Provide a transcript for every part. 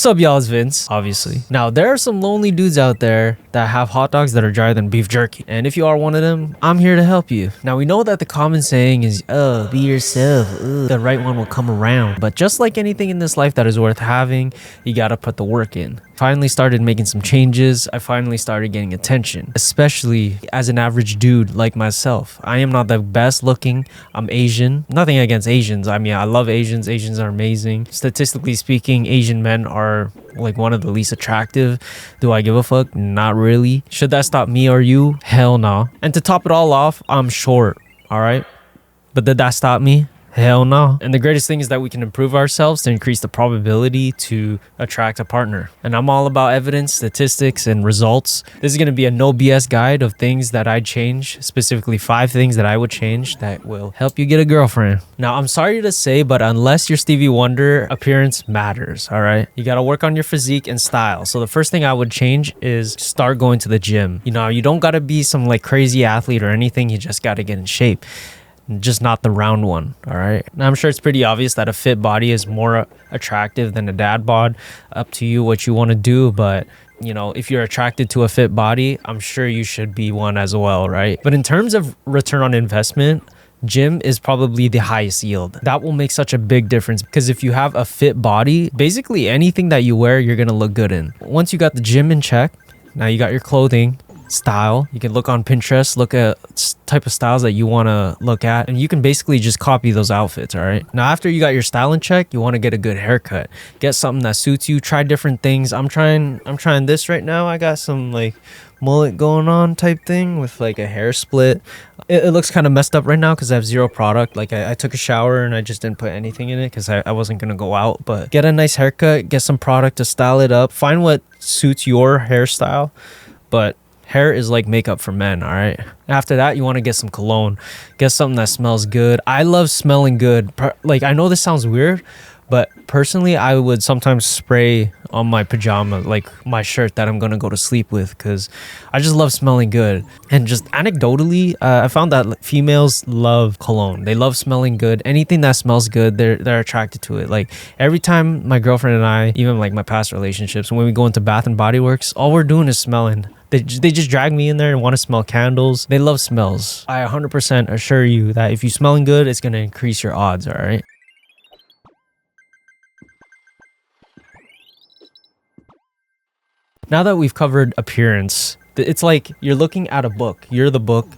Sup y'all, it's Vince, obviously. Now, there are some lonely dudes out there that have hot dogs that are drier than beef jerky. And if you are one of them, I'm here to help you. Now, we know that the common saying is, oh, be yourself, the right one will come around. But just like anything in this life that is worth having, you gotta put the work in. Finally started making some changes. I finally started getting attention, especially as an average dude like myself. I am not the best looking. I'm Asian. Nothing against Asians. I mean, I love Asians. Asians are amazing. Statistically speaking, Asian men are like one of the least attractive. Do I give a fuck? Not really. Should that stop me or you? Hell no. And to top it all off, I'm short. All right. But did that stop me? Hell no. And the greatest thing is that we can improve ourselves to increase the probability to attract a partner. And I'm all about evidence, statistics, and results. This is going to be a no BS guide of things that I'd change, specifically 5 things that I would change that will help you get a girlfriend. Now, I'm sorry to say, but unless you're Stevie Wonder, appearance matters, all right? You got to work on your physique and style. So the first thing I would change is start going to the gym. You know, you don't got to be some like crazy athlete or anything. You just got to get in shape. Just not the round one, all right? Now, I'm sure it's pretty obvious that a fit body is more attractive than a dad bod. Up to you what you want to do, but you know, if you're attracted to a fit body, I'm sure you should be one as well, right? But in terms of return on investment, gym is probably the highest yield. That will make such a big difference because if you have a fit body, basically anything that you wear, you're gonna look good in. Once you got the gym in check, now you got your clothing style. You can look on Pinterest, look at type of styles that you want to look at, and you can basically just copy those outfits. All right, now after you got your style in check, you want to get a good haircut, get something that suits you, try different things. I'm trying this right now. I got some like mullet going on type thing with like a hair split. It looks kind of messed up right now because I have zero product. Like I took a shower and I just didn't put anything in it because I wasn't gonna go out. But get a nice haircut, get some product to style it up, find what suits your hairstyle. But hair is like makeup for men, all right? After that, you want to get some cologne. Get something that smells good. I love smelling good. Like, I know this sounds weird, but personally, I would sometimes spray on my pajama, like my shirt that I'm going to go to sleep with, because I just love smelling good. And just anecdotally, I found that females love cologne. They love smelling good. Anything that smells good, they're attracted to it. Like every time my girlfriend and I, even like my past relationships, when we go into Bath and Body Works, all we're doing is smelling. They just drag me in there and want to smell candles. They love smells. I 100% assure you that if you're smelling good, it's going to increase your odds, all right? Now that we've covered appearance, it's like you're looking at a book. You're the book.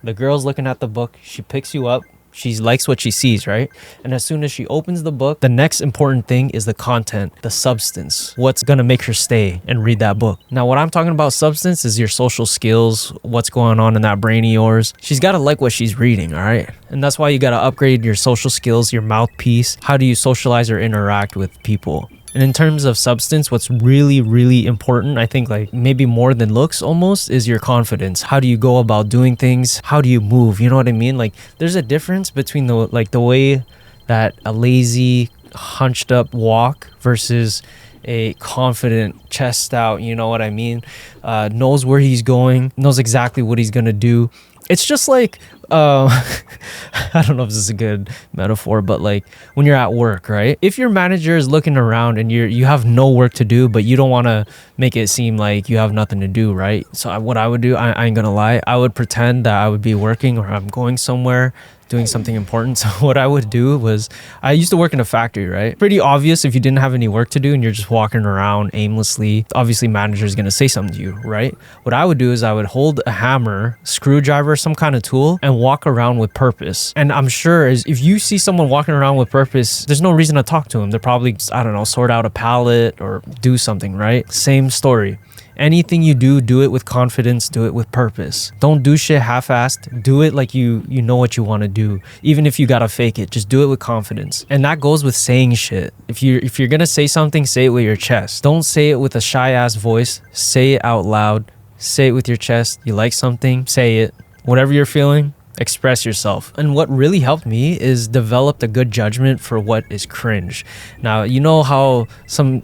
The girl's looking at the book. She picks you up. She likes what she sees, right? And as soon as she opens the book, the next important thing is the content, the substance. What's gonna make her stay and read that book? Now, what I'm talking about substance is your social skills, what's going on in that brain of yours. She's gotta like what she's reading, all right? And that's why you gotta upgrade your social skills, your mouthpiece. How do you socialize or interact with people? And in terms of substance, what's really, really important, I think like maybe more than looks almost, is your confidence. How do you go about doing things? How do you move? You know what I mean? Like there's a difference between the way that a lazy, hunched up walk versus a confident chest out, you know what I mean? Knows where he's going, knows exactly what he's gonna do. It's just like, I don't know if this is a good metaphor, but like when you're at work, right? If your manager is looking around and you have no work to do, but you don't want to make it seem like you have nothing to do, right? So what I would do, I ain't gonna lie, I would pretend that I would be working or I'm going somewhere, doing something important. So what I would do was, I used to work in a factory, right? Pretty obvious if you didn't have any work to do and you're just walking around aimlessly, obviously manager is going to say something to you, right? What I would do is I would hold a hammer, screwdriver, some kind of tool and walk around with purpose. And I'm sure if you see someone walking around with purpose, there's no reason to talk to them. They're probably, I don't know, sort out a pallet or do something, right? Same story. Anything you do it with confidence, do it with purpose. Don't do shit half-assed. Do it like you know what you want to do. Even if you gotta fake it, just do it with confidence. And that goes with saying shit. If you're gonna say something, say it with your chest. Don't say it with a shy-ass voice. Say it out loud. Say it with your chest. You like something, say it. Whatever you're feeling, express yourself. And what really helped me is develop a good judgment for what is cringe. Now, you know how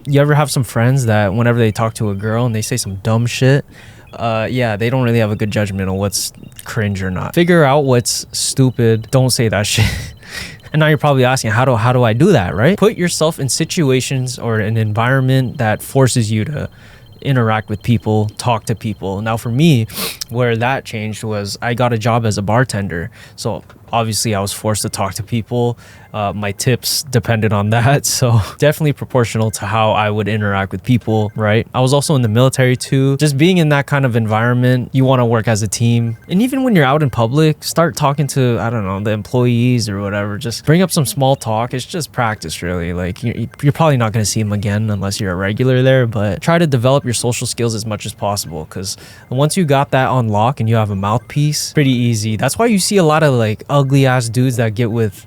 you ever have some friends that whenever they talk to a girl and they say some dumb shit, yeah, they don't really have a good judgment on what's cringe or not. Figure out what's stupid. Don't say that shit. And now you're probably asking, how do I do that, right? Put yourself in situations or an environment that forces you to interact with people, talk to people. Now for me, where that changed was I got a job as a bartender. So obviously I was forced to talk to people. My tips depended on that. So definitely proportional to how I would interact with people, right? I was also in the military too. Just being in that kind of environment, you want to work as a team. And even when you're out in public, start talking to, I don't know, the employees or whatever. Just bring up some small talk. It's just practice, really. Like you're probably not going to see them again unless you're a regular there, but try to develop your social skills as much as possible, because once you got that on lock and you have a mouthpiece, pretty easy. That's why you see a lot of like ugly ass dudes that get with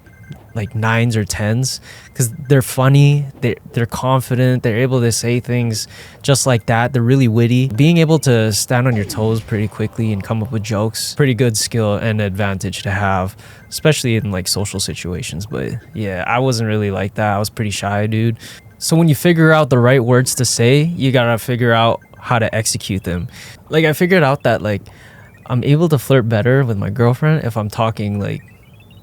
like 9s or 10s, because they're funny, they're confident, they're able to say things just like that. They're really witty. Being able to stand on your toes pretty quickly and come up with jokes, pretty good skill and advantage to have, especially in like social situations. But yeah, I wasn't really like that. I was pretty shy, dude. So when you figure out the right words to say, you gotta figure out how to execute them. Like I figured out that like I'm able to flirt better with my girlfriend if I'm talking like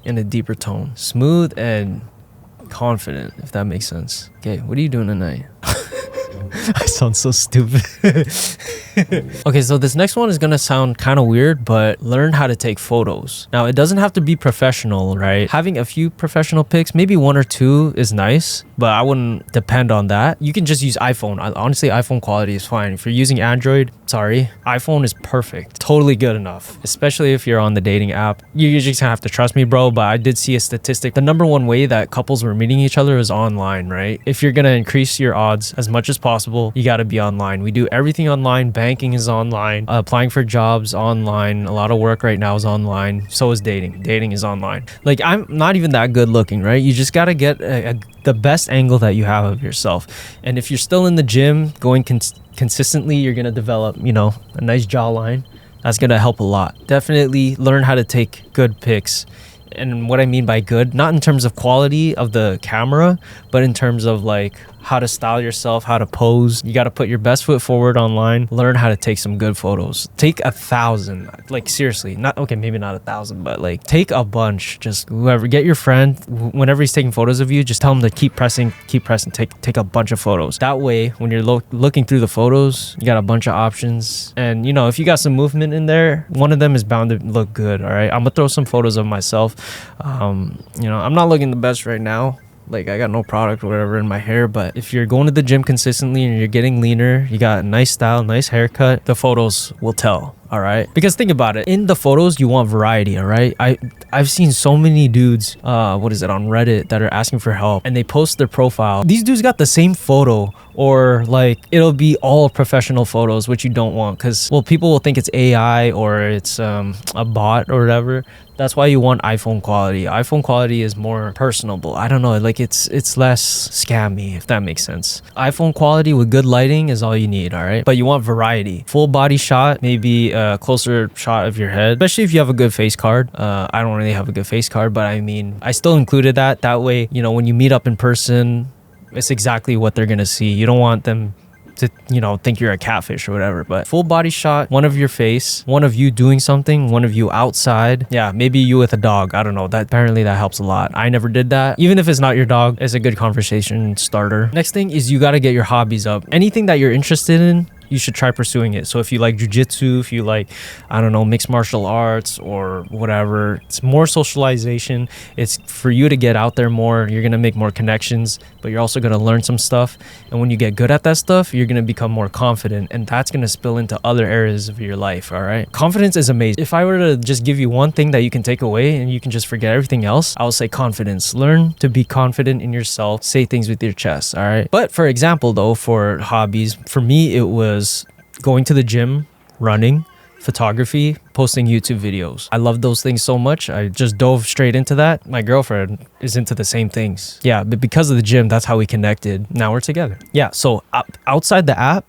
in a deeper tone, smooth and confident, if that makes sense. Okay, what are you doing tonight? I sound so stupid. Okay, so this next one is gonna sound kind of weird, but learn how to take photos. Now, it doesn't have to be professional, right? Having a few professional pics, maybe 1 or 2 is nice, but I wouldn't depend on that. You can just use iPhone. Honestly, iPhone quality is fine. If you're using Android, sorry, iPhone is perfect. Totally good enough, especially if you're on the dating app. You just have to trust me, bro, but I did see a statistic. The #1 way that couples were meeting each other is online, right? If you're gonna increase your odds as much as possible, you gotta be online. We do everything online. Banking is online. Applying for jobs online. A lot of work right now is online. So is dating. Dating is online. Like, I'm not even that good looking, right? You just gotta get the best angle that you have of yourself. And if you're still in the gym, going consistently, you're gonna develop, you know, a nice jawline. That's gonna help a lot. Definitely learn how to take good pics. And what I mean by good, not in terms of quality of the camera, but in terms of like how to style yourself, how to pose. You got to put your best foot forward online. Learn how to take some good photos. Take 1,000, like seriously, not okay, maybe not 1,000, but like take a bunch. Just whoever, get your friend, whenever he's taking photos of you, just tell him to keep pressing, take a bunch of photos. That way, when you're looking through the photos, you got a bunch of options. And you know, if you got some movement in there, one of them is bound to look good. All right, I'm gonna throw some photos of myself. You know, I'm not looking the best right now. Like, I got no product or whatever in my hair, but if you're going to the gym consistently and you're getting leaner, you got a nice style, nice haircut, the photos will tell. All right, because think about it, in the photos you want variety. All right, I've seen so many dudes on Reddit that are asking for help, and they post their profile. These dudes got the same photo, or like it'll be all professional photos, which you don't want, because well, people will think it's AI or it's a bot or whatever. That's why you want iPhone quality. iPhone quality is more personable. I don't know, like it's less scammy, if that makes sense. iPhone quality with good lighting is all you need. All right, but you want variety. Full body shot, maybe a closer shot of your head, especially if you have a good face card. I don't really have a good face card, but I mean, I still included that. That way, you know, when you meet up in person, it's exactly what they're gonna see. You don't want them to, you know, think you're a catfish or whatever. But full body shot, one of your face, one of you doing something, one of you outside. Yeah, maybe you with a dog. I don't know. That apparently that helps a lot. I never did that. Even if it's not your dog, it's a good conversation starter. Next thing is you got to get your hobbies up. Anything that you're interested in, you should try pursuing it. So if you like jujitsu, if you like, I don't know, mixed martial arts or whatever, it's more socialization. It's for you to get out there more. You're going to make more connections, but you're also going to learn some stuff. And when you get good at that stuff, you're going to become more confident, and that's going to spill into other areas of your life. All right. Confidence is amazing. If I were to just give you one thing that you can take away and you can just forget everything else, I would say confidence. Learn to be confident in yourself. Say things with your chest. All right. But for example, though, for hobbies, for me, it was going to the gym, running, photography, posting YouTube videos. I love those things so much. I just dove straight into that. My girlfriend is into the same things. Yeah, but because of the gym, that's how we connected. Now we're together. Yeah, so outside the app,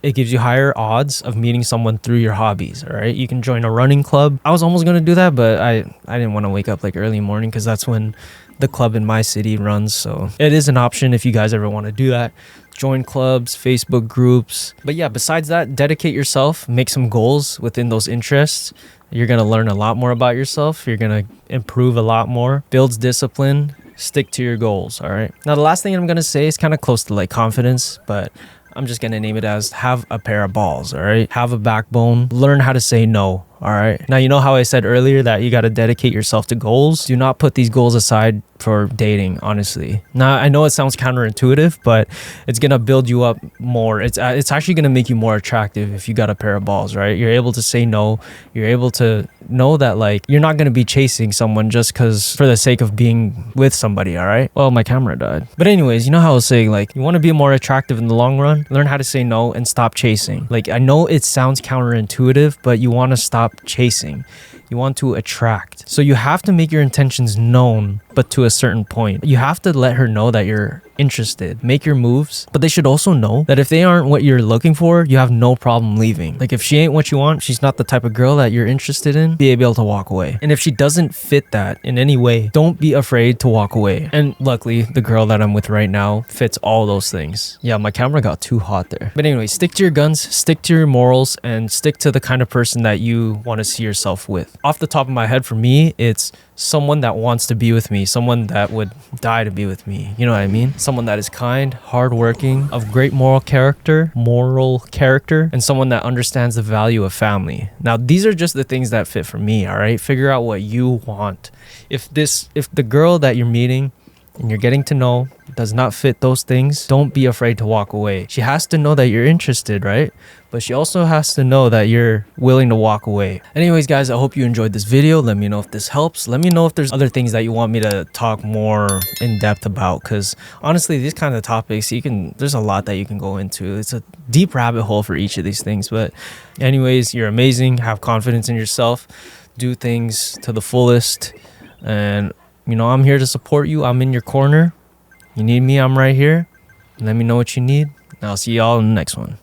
it gives you higher odds of meeting someone through your hobbies. All right, you can join a running club. I was almost going to do that, but I didn't want to wake up like early morning, because that's when the club in my city runs. So it is an option if you guys ever want to do that. Join clubs, Facebook groups. But yeah, besides that, dedicate yourself, make some goals within those interests. You're going to learn a lot more about yourself. You're going to improve a lot more. Builds discipline. Stick to your goals. All right. Now, the last thing I'm going to say is kind of close to like confidence, but I'm just going to name it as have a pair of balls. All right. Have a backbone. Learn how to say no. All right. Now, you know how I said earlier that you got to dedicate yourself to goals? Do not put these goals aside for dating, honestly. Now, I know it sounds counterintuitive, but it's going to build you up more. It's actually going to make you more attractive if you got a pair of balls, right? You're able to say no. You're able to know that like you're not going to be chasing someone just because for the sake of being with somebody, all right? Well, my camera died. But anyways, you know how I was saying, like, you want to be more attractive in the long run? Learn how to say no and stop chasing. Like, I know it sounds counterintuitive, but you want to stop chasing. You want to attract. So you have to make your intentions known, but to a certain point. You have to let her know that you're interested. Make your moves, but they should also know that if they aren't what you're looking for, you have no problem leaving. Like if she ain't what you want, she's not the type of girl that you're interested in, be able to walk away. And if she doesn't fit that in any way, don't be afraid to walk away. And luckily, the girl that I'm with right now fits all those things. Yeah, my camera got too hot there. But anyway, stick to your guns, stick to your morals, and stick to the kind of person that you want to see yourself with. Off the top of my head, for me, it's someone that wants to be with me, someone that would die to be with me. You know what I mean? Someone that is kind, hardworking, of great moral character, and someone that understands the value of family. Now, these are just the things that fit for me, all right? Figure out what you want. If the girl that you're meeting and you're getting to know does not fit those things, don't be afraid to walk away. She has to know that you're interested, right? But she also has to know that you're willing to walk away. Anyways, guys, I hope you enjoyed this video. Let me know if this helps. Let me know if there's other things that you want me to talk more in depth about, because honestly, these kind of topics, there's a lot that you can go into. It's a deep rabbit hole for each of these things. But anyways, you're amazing. Have confidence in yourself. Do things to the fullest. And you know, I'm here to support you. I'm in your corner. You need me, I'm right here. Let me know what you need. And I'll see y'all in the next one.